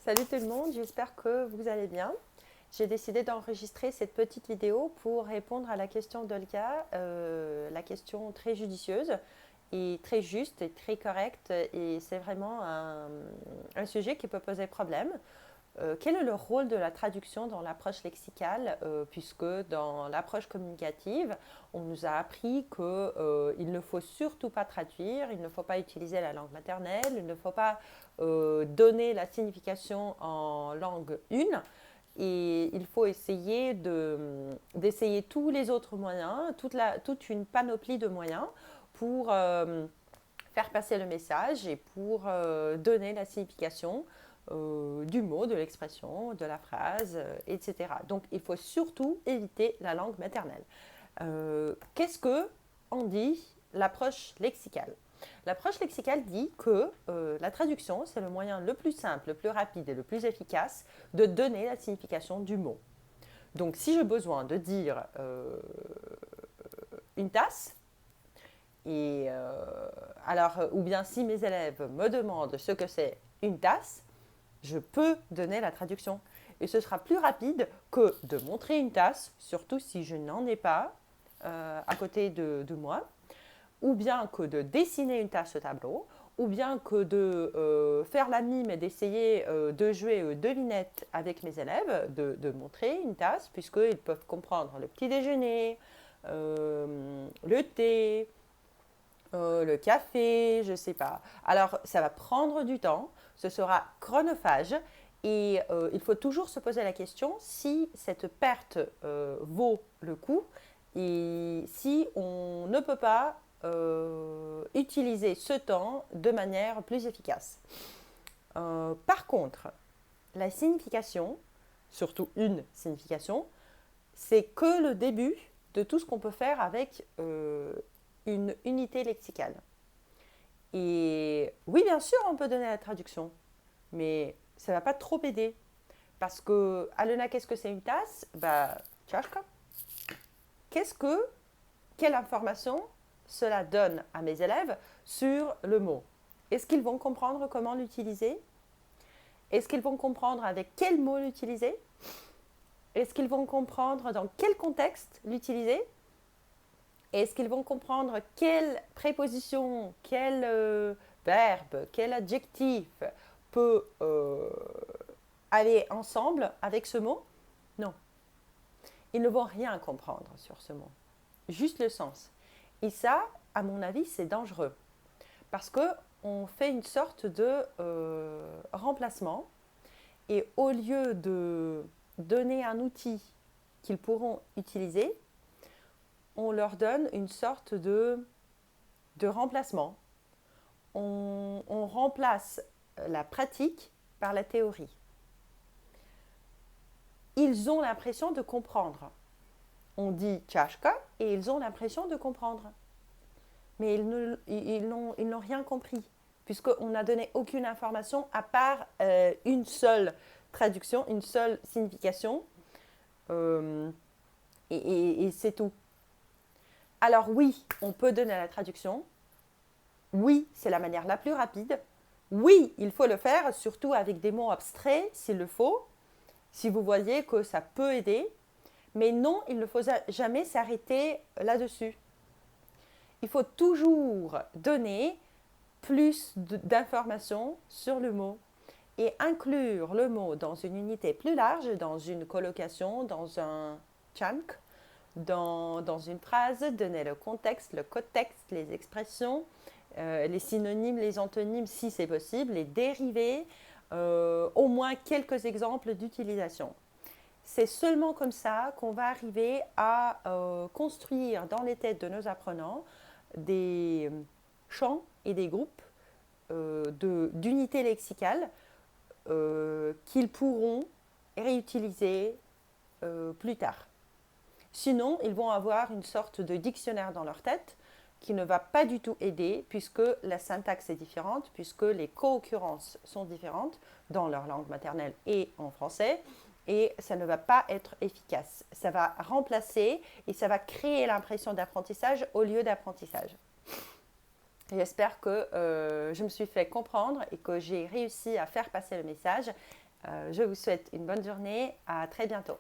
Salut tout le monde, j'espère que vous allez bien. J'ai décidé d'enregistrer cette petite vidéo pour répondre à la question d'Olga, la question très judicieuse et très juste et très correcte. Et c'est vraiment un sujet qui peut poser problème. Quel est le rôle de la traduction dans l'approche lexicale, puisque dans l'approche communicative, on nous a appris qu'il ne faut surtout pas traduire, il ne faut pas utiliser la langue maternelle, il ne faut pas donner la signification en langue une, et il faut essayer d'essayer tous les autres moyens, toute une panoplie de moyens pour faire passer le message et pour donner la signification du mot, de l'expression, de la phrase, etc. Donc il faut surtout éviter la langue maternelle. Qu'est-ce que on dit l'approche lexicale? L'approche lexicale dit que la traduction, c'est le moyen le plus simple, le plus rapide et le plus efficace de donner la signification du mot. Donc si j'ai besoin de dire une tasse, et alors, ou bien si mes élèves me demandent ce que c'est une tasse, je peux donner la traduction. Et ce sera plus rapide que de montrer une tasse, surtout si je n'en ai pas à côté de moi, ou bien que de dessiner une tasse au tableau, ou bien que de faire la mime et d'essayer de jouer devinette avec mes élèves, de montrer une tasse, puisqu'ils peuvent comprendre le petit déjeuner, le thé, le café, je ne sais pas. Alors, ça va prendre du temps, ce sera chronophage et il faut toujours se poser la question si cette perte vaut le coup et si on ne peut pas utiliser ce temps de manière plus efficace. Par contre, la signification, surtout une signification, c'est que le début de tout ce qu'on peut faire avec une unité lexicale. Et oui, bien sûr, on peut donner la traduction, mais ça ne va pas trop aider. Parce que, Alena, qu'est-ce que c'est une tasse? Bah, tchashka. Qu'est-ce que, quelle information cela donne à mes élèves sur le mot? Est-ce qu'ils vont comprendre comment l'utiliser? Est-ce qu'ils vont comprendre avec quel mot l'utiliser? Est-ce qu'ils vont comprendre dans quel contexte l'utiliser? Est-ce qu'ils vont comprendre quelle préposition, quel verbe, quel adjectif peut aller ensemble avec ce mot? Non. Ils ne vont rien comprendre sur ce mot. Juste le sens. Et ça, à mon avis, c'est dangereux. Parce qu'on fait une sorte de remplacement. Et au lieu de donner un outil qu'ils pourront utiliser, on leur donne une sorte de remplacement. On remplace la pratique par la théorie. Ils ont l'impression de comprendre. On dit tchashka et ils ont l'impression de comprendre. Mais ils n'ont rien compris, puisqu'on n'a donné aucune information à part une seule traduction, une seule signification. Et c'est tout. Alors oui, on peut donner la traduction. Oui, c'est la manière la plus rapide. Oui, il faut le faire, surtout avec des mots abstraits, s'il le faut, si vous voyez que ça peut aider. Mais non, il ne faut jamais s'arrêter là-dessus. Il faut toujours donner plus d'informations sur le mot et inclure le mot dans une unité plus large, dans une colocation, dans un chunk, dans une phrase, donner le contexte, le cotexte, les expressions, les synonymes, les antonymes si c'est possible, les dérivés, au moins quelques exemples d'utilisation. C'est seulement comme ça qu'on va arriver à construire dans les têtes de nos apprenants des champs et des groupes d'unités lexicales qu'ils pourront réutiliser plus tard. Sinon, ils vont avoir une sorte de dictionnaire dans leur tête qui ne va pas du tout aider puisque la syntaxe est différente, puisque les co-occurrences sont différentes dans leur langue maternelle et en français, et ça ne va pas être efficace. Ça va remplacer et ça va créer l'impression d'apprentissage au lieu d'apprentissage. J'espère que je me suis fait comprendre et que j'ai réussi à faire passer le message. Je vous souhaite une bonne journée. À très bientôt.